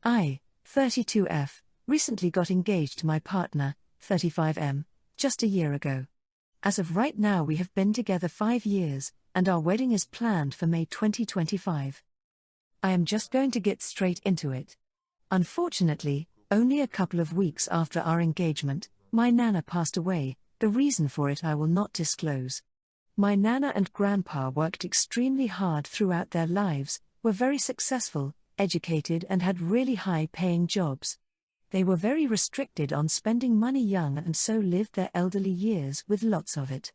I, 32F, recently got engaged to my partner, 35M, just a year ago. As of right now we have been together 5 years, and our wedding is planned for May 2025. I am just going to get straight into it. Unfortunately, only a couple of weeks after our engagement, my Nana passed away. The reason for it I will not disclose. My Nana and Grandpa worked extremely hard throughout their lives, were very successful, educated and had really high-paying jobs. They were very restricted on spending money young and so lived their elderly years with lots of it.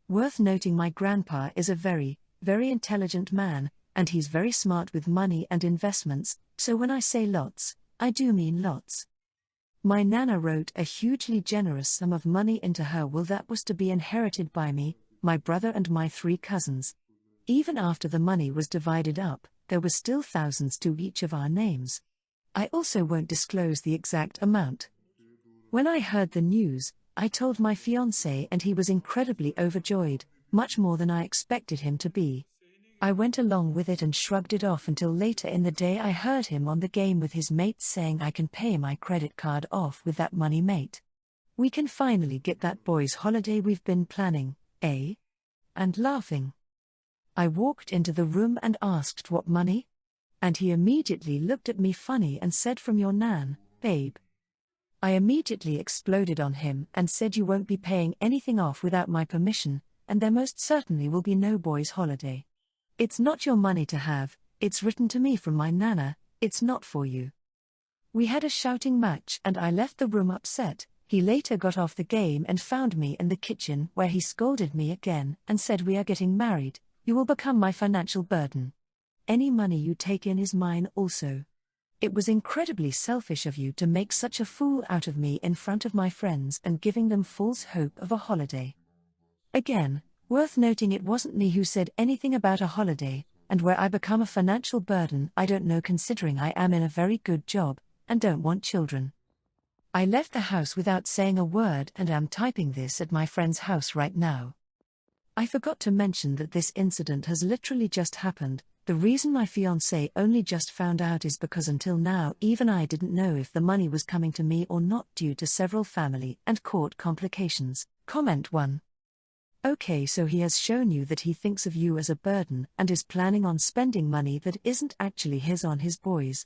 Worth noting, my grandpa is a very, very intelligent man, and he's very smart with money and investments, so when I say lots, I do mean lots. My Nana wrote a hugely generous sum of money into her will that was to be inherited by me, my brother and my 3 cousins. Even after the money was divided up, there was still thousands to each of our names. I also won't disclose the exact amount. When I heard the news, I told my fiancé and he was incredibly overjoyed, much more than I expected him to be. I went along with it and shrugged it off until later in the day I heard him on the game with his mates saying I can pay my credit card off with that money, mate. We can finally get that boys' holiday we've been planning, eh? And laughing. I walked into the room and asked what money? And he immediately looked at me funny and said, from your nan, babe. I immediately exploded on him and said you won't be paying anything off without my permission, and there most certainly will be no boys' holiday. It's not your money to have, it's written to me from my Nana, it's not for you. We had a shouting match and I left the room upset. He later got off the game and found me in the kitchen where he scolded me again and said, we are getting married, you will become my financial burden. Any money you take in is mine also. It was incredibly selfish of you to make such a fool out of me in front of my friends and giving them false hope of a holiday. Again, worth noting, it wasn't me who said anything about a holiday, and where I become a financial burden I don't know, considering I am in a very good job, and don't want children. I left the house without saying a word and am typing this at my friend's house right now. I forgot to mention that this incident has literally just happened. The reason my fiancé only just found out is because until now even I didn't know if the money was coming to me or not due to several family and court complications. Comment 1. Okay, so he has shown you that he thinks of you as a burden and is planning on spending money that isn't actually his on his boys.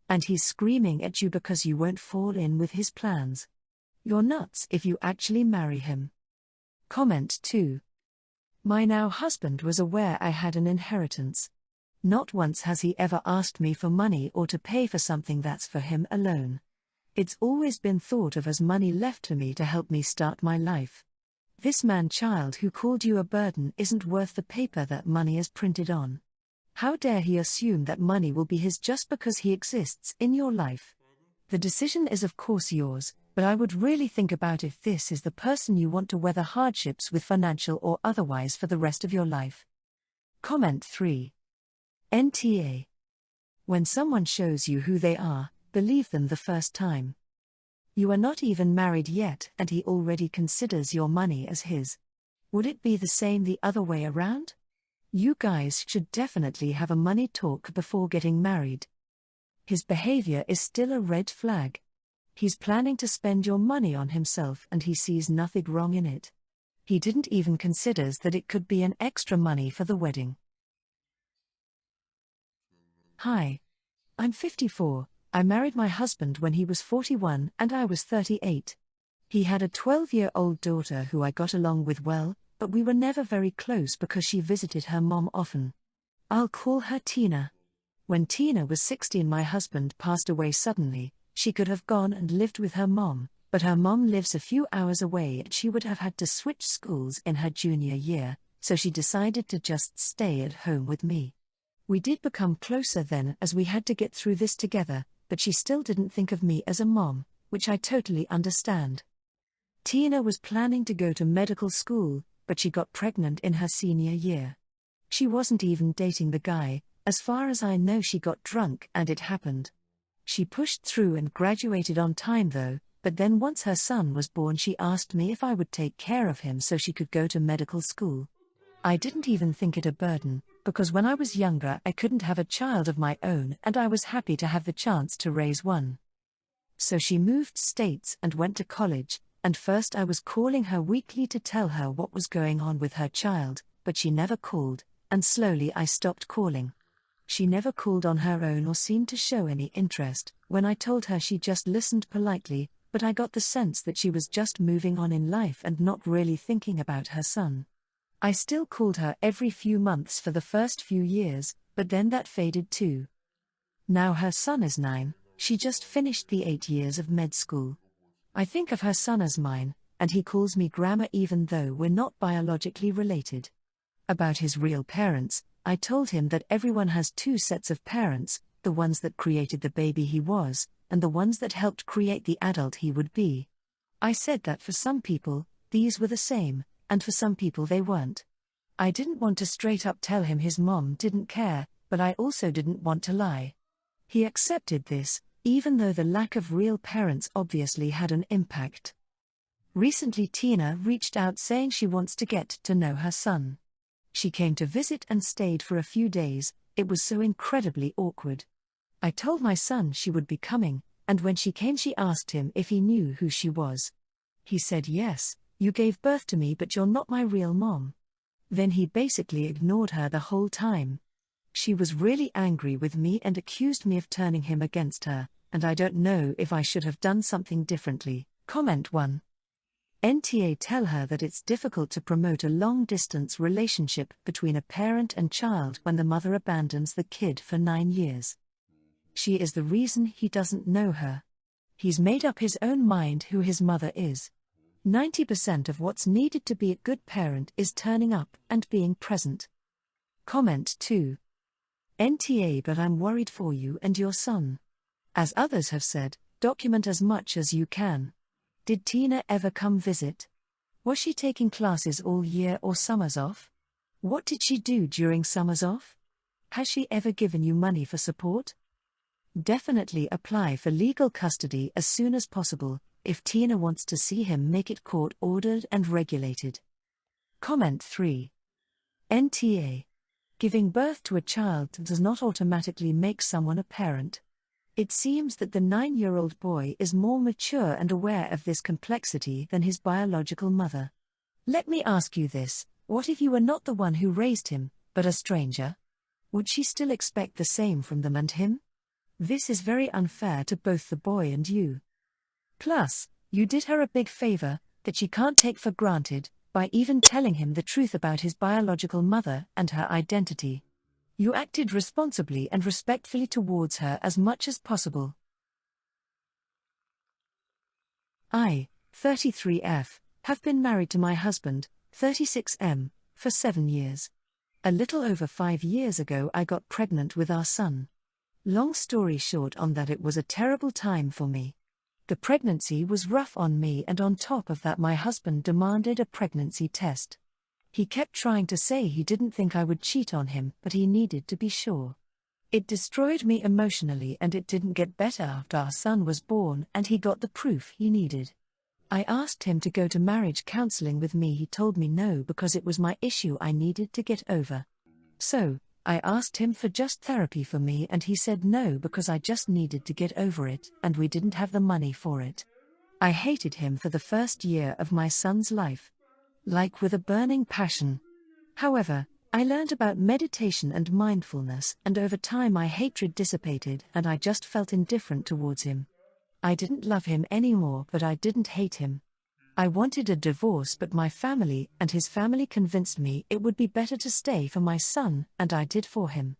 And he's screaming at you because you won't fall in with his plans. You're nuts if you actually marry him. Comment 2. My now husband was aware I had an inheritance. Not once has he ever asked me for money or to pay for something that's for him alone. It's always been thought of as money left to me to help me start my life. This man-child who called you a burden isn't worth the paper that money is printed on. How dare he assume that money will be his just because he exists in your life? The decision is of course yours, but I would really think about if this is the person you want to weather hardships with, financial or otherwise, for the rest of your life. Comment 3. NTA. When someone shows you who they are, believe them the first time. You are not even married yet and he already considers your money as his. Would it be the same the other way around? You guys should definitely have a money talk before getting married. His behavior is still a red flag. He's planning to spend your money on himself and he sees nothing wrong in it. He didn't even consider that it could be an extra money for the wedding. Hi. I'm 54. I married my husband when he was 41 and I was 38. He had a 12-year-old daughter who I got along with well, but we were never very close because she visited her mom often. I'll call her Tina. When Tina was 16, my husband passed away suddenly. She could have gone and lived with her mom, but her mom lives a few hours away and she would have had to switch schools in her junior year, so she decided to just stay at home with me. We did become closer then as we had to get through this together, but she still didn't think of me as a mom, which I totally understand. Tina was planning to go to medical school, but she got pregnant in her senior year. She wasn't even dating the guy. As far as I know, she got drunk and it happened. She pushed through and graduated on time though, but then once her son was born she asked me if I would take care of him so she could go to medical school. I didn't even think it a burden, because when I was younger I couldn't have a child of my own and I was happy to have the chance to raise one. So she moved states and went to college, and first I was calling her weekly to tell her what was going on with her child, but she never called, and slowly I stopped calling. She never called on her own or seemed to show any interest. When I told her, she just listened politely, but I got the sense that she was just moving on in life and not really thinking about her son. I still called her every few months for the first few years, but then that faded too. Now her son is 9, she just finished the 8 years of med school. I think of her son as mine, and he calls me grandma even though we're not biologically related. About his real parents, I told him that everyone has 2 sets of parents, the ones that created the baby he was, and the ones that helped create the adult he would be. I said that for some people, these were the same, and for some people they weren't. I didn't want to straight up tell him his mom didn't care, but I also didn't want to lie. He accepted this, even though the lack of real parents obviously had an impact. Recently Tina reached out saying she wants to get to know her son. She came to visit and stayed for a few days. It was so incredibly awkward. I told my son she would be coming, and when she came she asked him if he knew who she was. He said, "Yes, you gave birth to me, but you're not my real mom." Then he basically ignored her the whole time. She was really angry with me and accused me of turning him against her, and I don't know if I should have done something differently. Comment 1. NTA tell her that it's difficult to promote a long-distance relationship between a parent and child when the mother abandons the kid for 9 years. She is the reason he doesn't know her. He's made up his own mind who his mother is. 90% of what's needed to be a good parent is turning up and being present. Comment 2. NTA, but I'm worried for you and your son. As others have said, document as much as you can. Did Tina ever come visit? Was she taking classes all year or summers off? What did she do during summers off? Has she ever given you money for support? Definitely apply for legal custody as soon as possible. If Tina wants to see him, make it court-ordered and regulated. Comment 3. NTA. Giving birth to a child does not automatically make someone a parent. It seems that the 9-year-old boy is more mature and aware of this complexity than his biological mother. Let me ask you this: what if you were not the one who raised him, but a stranger? Would she still expect the same from them and him? This is very unfair to both the boy and you. Plus, you did her a big favor that she can't take for granted by even telling him the truth about his biological mother and her identity. You acted responsibly and respectfully towards her as much as possible. I, 33F, have been married to my husband, 36M, for 7 years. A little over 5 years ago I got pregnant with our son. Long story short on that, it was a terrible time for me. The pregnancy was rough on me, and on top of that my husband demanded a pregnancy test. He kept trying to say he didn't think I would cheat on him, but he needed to be sure. It destroyed me emotionally, and it didn't get better after our son was born and he got the proof he needed. I asked him to go to marriage counseling with me. He told me no because it was my issue I needed to get over. So, I asked him for just therapy for me and he said no because I just needed to get over it and we didn't have the money for it. I hated him for the first year of my son's life. Like with a burning passion. However, I learned about meditation and mindfulness, and over time my hatred dissipated and I just felt indifferent towards him. I didn't love him anymore, but I didn't hate him. I wanted a divorce, but my family and his family convinced me it would be better to stay for my son, and I did for him.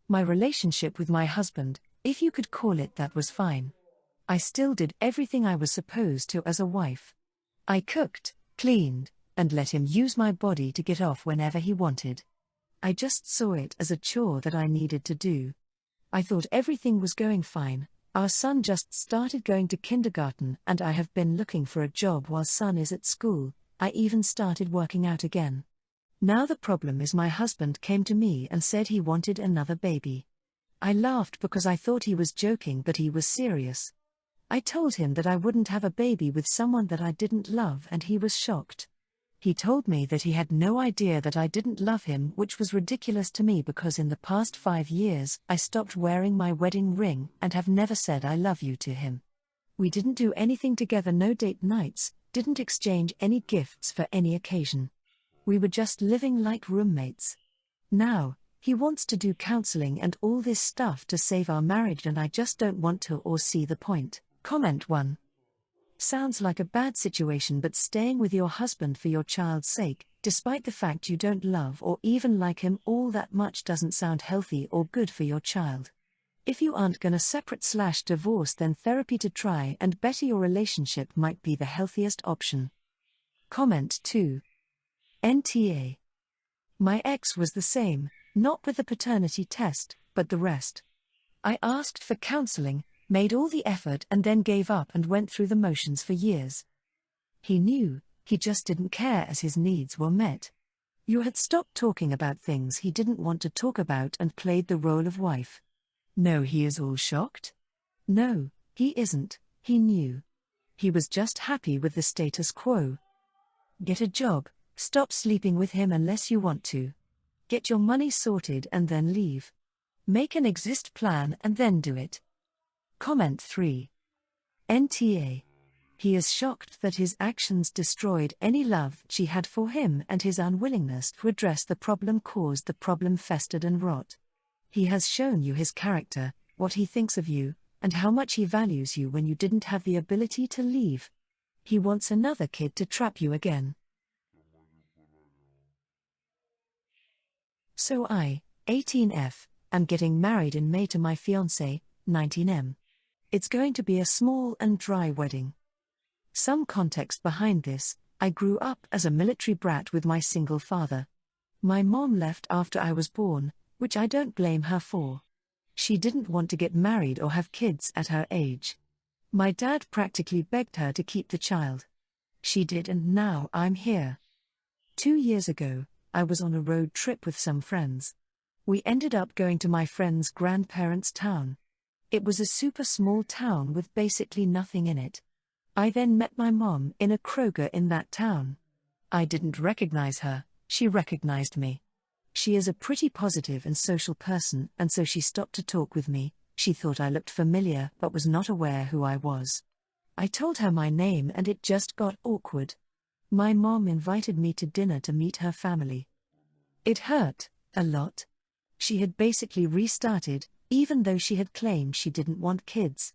My relationship with my husband, if you could call it that, was fine. I still did everything I was supposed to as a wife. I cooked, cleaned, and let him use my body to get off whenever he wanted. I just saw it as a chore that I needed to do. I thought everything was going fine. Our son just started going to kindergarten and I have been looking for a job while son is at school. I even started working out again. Now the problem is my husband came to me and said he wanted another baby. I laughed because I thought he was joking, but he was serious. I told him that I wouldn't have a baby with someone that I didn't love and he was shocked. He told me that he had no idea that I didn't love him, which was ridiculous to me because in the past 5 years I stopped wearing my wedding ring and have never said I love you to him. We didn't do anything together, no date nights, didn't exchange any gifts for any occasion. We were just living like roommates. Now, he wants to do counseling and all this stuff to save our marriage, and I just don't want to or see the point. Comment 1. Sounds like a bad situation, but staying with your husband for your child's sake, despite the fact you don't love or even like him all that much, doesn't sound healthy or good for your child. If you aren't gonna separate/divorce, then therapy to try and better your relationship might be the healthiest option. Comment 2. NTA. My ex was the same, not with the paternity test, but the rest. I asked for counseling, made all the effort, and then gave up and went through the motions for years. He knew, he just didn't care as his needs were met. You had stopped talking about things he didn't want to talk about and played the role of wife. No, he is all shocked? No, he isn't, he knew. He was just happy with the status quo. Get a job, stop sleeping with him unless you want to. Get your money sorted and then leave. Make an exit plan and then do it. Comment 3. NTA. He is shocked that his actions destroyed any love she had for him, and his unwillingness to address the problem caused the problem festered and rot. He has shown you his character, what he thinks of you, and how much he values you when you didn't have the ability to leave. He wants another kid to trap you again. So I, 18F, am getting married in May to my fiancé, 19M. It's going to be a small and dry wedding. Some context behind this: I grew up as a military brat with my single father. My mom left after I was born, which I don't blame her for. She didn't want to get married or have kids at her age. My dad practically begged her to keep the child. She did, and now I'm here. 2 years ago, I was on a road trip with some friends. We ended up going to my friend's grandparents' town. It was a super small town with basically nothing in it. I then met my mom in a Kroger in that town. I didn't recognize her, she recognized me. She is a pretty positive and social person, and so she stopped to talk with me. She thought I looked familiar but was not aware who I was. I told her my name and it just got awkward. My mom invited me to dinner to meet her family. It hurt a lot. She had basically restarted, even though she had claimed she didn't want kids.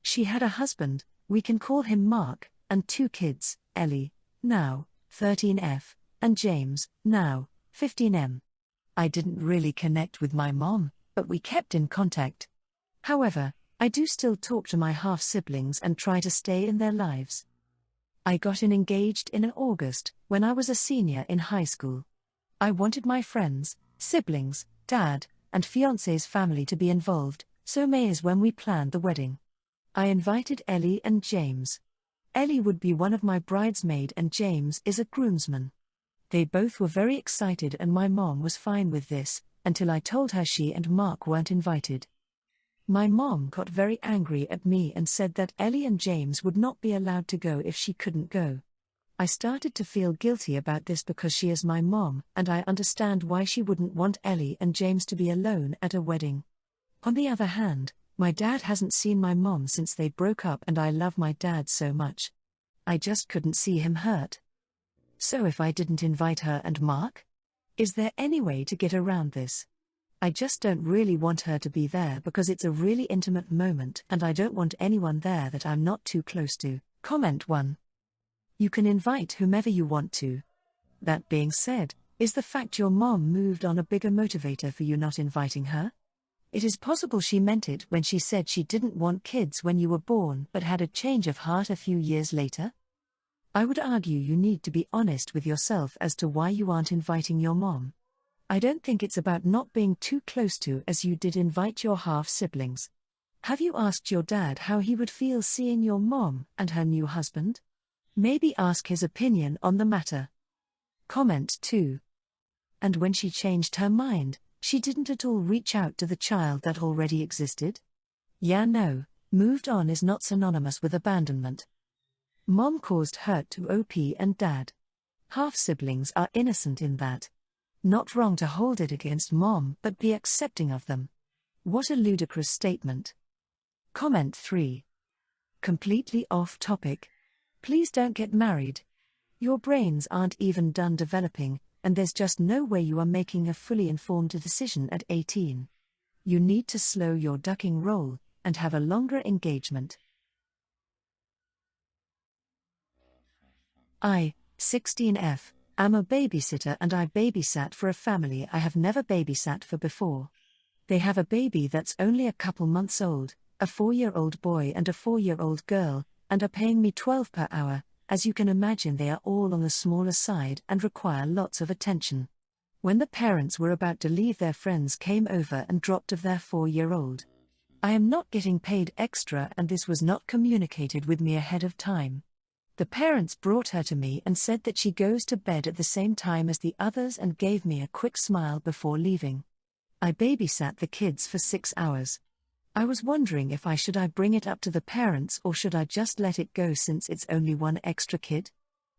She had a husband, we can call him Mark, and 2 kids, Ellie, now 13F, and James, now 15M. I didn't really connect with my mom, but we kept in contact. However, I do still talk to my half-siblings and try to stay in their lives. I got engaged in August, when I was a senior in high school. I wanted my friends, siblings, dad, and fiancé's family to be involved, so May is when we planned the wedding. I invited Ellie and James. Ellie would be one of my bridesmaids and James is a groomsman. They both were very excited and my mom was fine with this, until I told her she and Mark weren't invited. My mom got very angry at me and said that Ellie and James would not be allowed to go if she couldn't go. I started to feel guilty about this because she is my mom, and I understand why she wouldn't want Ellie and James to be alone at a wedding. On the other hand, my dad hasn't seen my mom since they broke up, and I love my dad so much. I just couldn't see him hurt. So if I didn't invite her and Mark? Is there any way to get around this? I just don't really want her to be there because it's a really intimate moment and I don't want anyone there that I'm not too close to. Comment 1. You can invite whomever you want to. That being said, is the fact your mom moved on a bigger motivator for you not inviting her? It is possible she meant it when she said she didn't want kids when you were born but had a change of heart a few years later. I would argue you need to be honest with yourself as to why you aren't inviting your mom. I don't think it's about not being too close to, as you did invite your half-siblings. Have you asked your dad how he would feel seeing your mom and her new husband? Maybe ask his opinion on the matter. Comment 2. And when she changed her mind, she didn't at all reach out to the child that already existed? Yeah, no, moved on is not synonymous with abandonment. Mom caused hurt to OP and dad. Half-siblings are innocent in that. Not wrong to hold it against mom, but be accepting of them. What a ludicrous statement. Comment 3. Completely off topic. Please don't get married. Your brains aren't even done developing, and there's just no way you are making a fully informed decision at 18. You need to slow your ducking roll, and have a longer engagement. 16F, am a babysitter and I babysat for a family I have never babysat for before. They have a baby that's only a couple months old, a 4-year-old boy and a 4-year-old girl, and are paying me $12 per hour. As you can imagine, they are all on the smaller side and require lots of attention. When the parents were about to leave, their friends came over and dropped off their 4-year-old. I am not getting paid extra, and this was not communicated with me ahead of time. The parents brought her to me and said that she goes to bed at the same time as the others and gave me a quick smile before leaving. I babysat the kids for 6 hours. I was wondering if I should bring it up to the parents or should I just let it go since it's only one extra kid?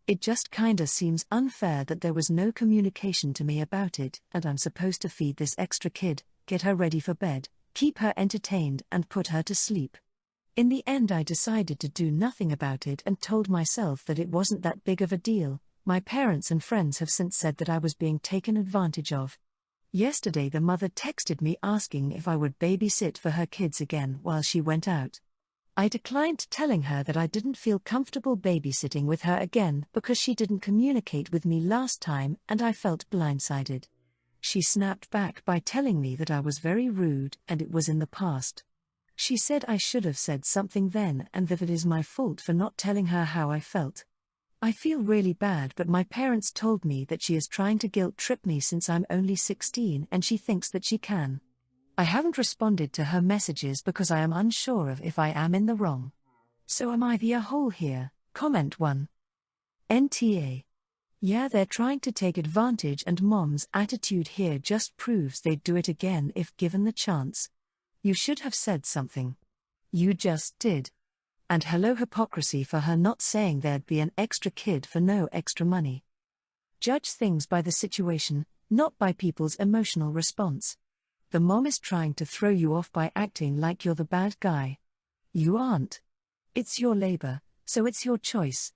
It just kinda seems unfair that there was no communication to me about it, and I'm supposed to feed this extra kid, get her ready for bed, keep her entertained and put her to sleep. In the end, I decided to do nothing about it and told myself that it wasn't that big of a deal. My parents and friends have since said that I was being taken advantage of. Yesterday the mother texted me asking if I would babysit for her kids again while she went out. I declined, telling her that I didn't feel comfortable babysitting with her again because she didn't communicate with me last time and I felt blindsided. She snapped back by telling me that I was very rude and it was in the past. She said I should have said something then and that it is my fault for not telling her how I felt. I feel really bad, but my parents told me that she is trying to guilt-trip me since I'm only 16 and she thinks that she can. I haven't responded to her messages because I am unsure of if I am in the wrong. So am I the a-hole here? Comment 1. NTA. Yeah, they're trying to take advantage and mom's attitude here just proves they'd do it again if given the chance. You should have said something. You just did. And hello hypocrisy for her not saying there'd be an extra kid for no extra money. Judge things by the situation, not by people's emotional response. The mom is trying to throw you off by acting like you're the bad guy. You aren't. It's your labor, so it's your choice.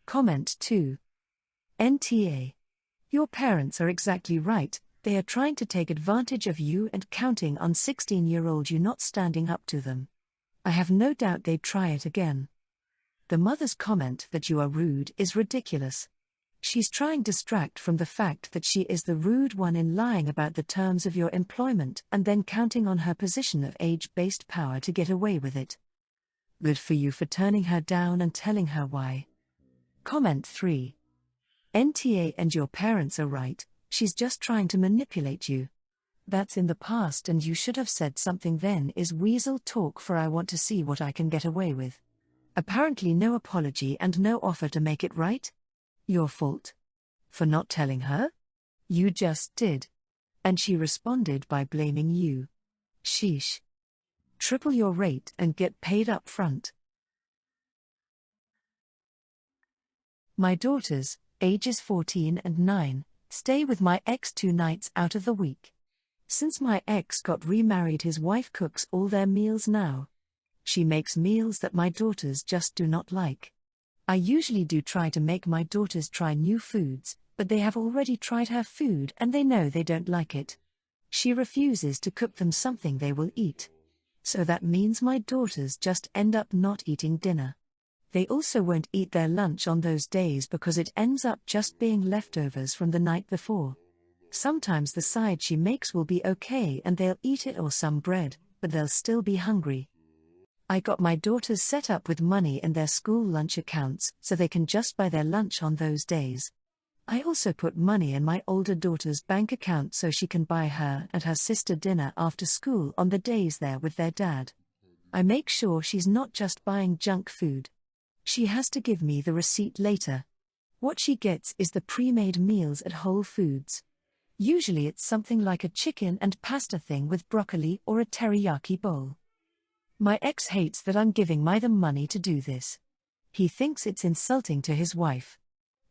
Comment 2. NTA. Your parents are exactly right, they are trying to take advantage of you and counting on 16-year-old you not standing up to them. I have no doubt they'd try it again. The mother's comment that you are rude is ridiculous. She's trying to distract from the fact that she is the rude one in lying about the terms of your employment and then counting on her position of age-based power to get away with it. Good for you for turning her down and telling her why. Comment 3. NTA and your parents are right, she's just trying to manipulate you. That's in the past and you should have said something then is weasel talk for I want to see what I can get away with. Apparently no apology and no offer to make it right? Your fault. For not telling her? You just did. And she responded by blaming you. Sheesh. Triple your rate and get paid up front. My daughters, ages 14 and 9, stay with my ex 2 nights out of the week. Since my ex got remarried, his wife cooks all their meals now. She makes meals that my daughters just do not like. I usually do try to make my daughters try new foods, but they have already tried her food and they know they don't like it. She refuses to cook them something they will eat. So that means my daughters just end up not eating dinner. They also won't eat their lunch on those days because it ends up just being leftovers from the night before. Sometimes the side she makes will be okay and they'll eat it or some bread, but they'll still be hungry. I got my daughters set up with money in their school lunch accounts so they can just buy their lunch on those days. I also put money in my older daughter's bank account so she can buy her and her sister dinner after school on the days they're with their dad. I make sure she's not just buying junk food. She has to give me the receipt later. What she gets is the pre-made meals at Whole Foods. Usually it's something like a chicken and pasta thing with broccoli or a teriyaki bowl. My ex hates that I'm giving them money to do this. He thinks it's insulting to his wife.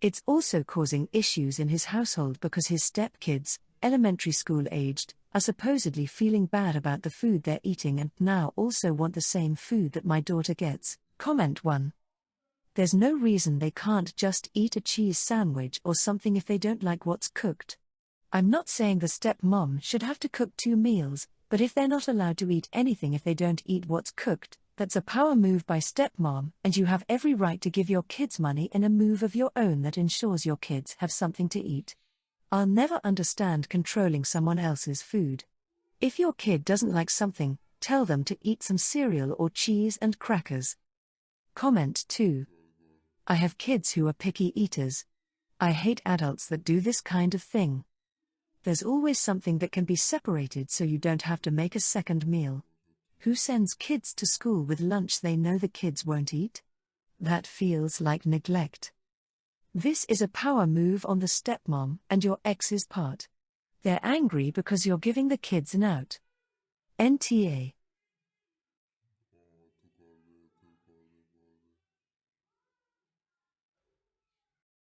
It's also causing issues in his household because his stepkids, elementary school aged, are supposedly feeling bad about the food they're eating and now also want the same food that my daughter gets. Comment 1. There's no reason they can't just eat a cheese sandwich or something if they don't like what's cooked. I'm not saying the stepmom should have to cook 2 meals, but if they're not allowed to eat anything if they don't eat what's cooked, that's a power move by stepmom, and you have every right to give your kids money in a move of your own that ensures your kids have something to eat. I'll never understand controlling someone else's food. If your kid doesn't like something, tell them to eat some cereal or cheese and crackers. Comment 2. I have kids who are picky eaters. I hate adults that do this kind of thing. There's always something that can be separated so you don't have to make a second meal. Who sends kids to school with lunch they know the kids won't eat? That feels like neglect. This is a power move on the stepmom and your ex's part. They're angry because you're giving the kids an out. NTA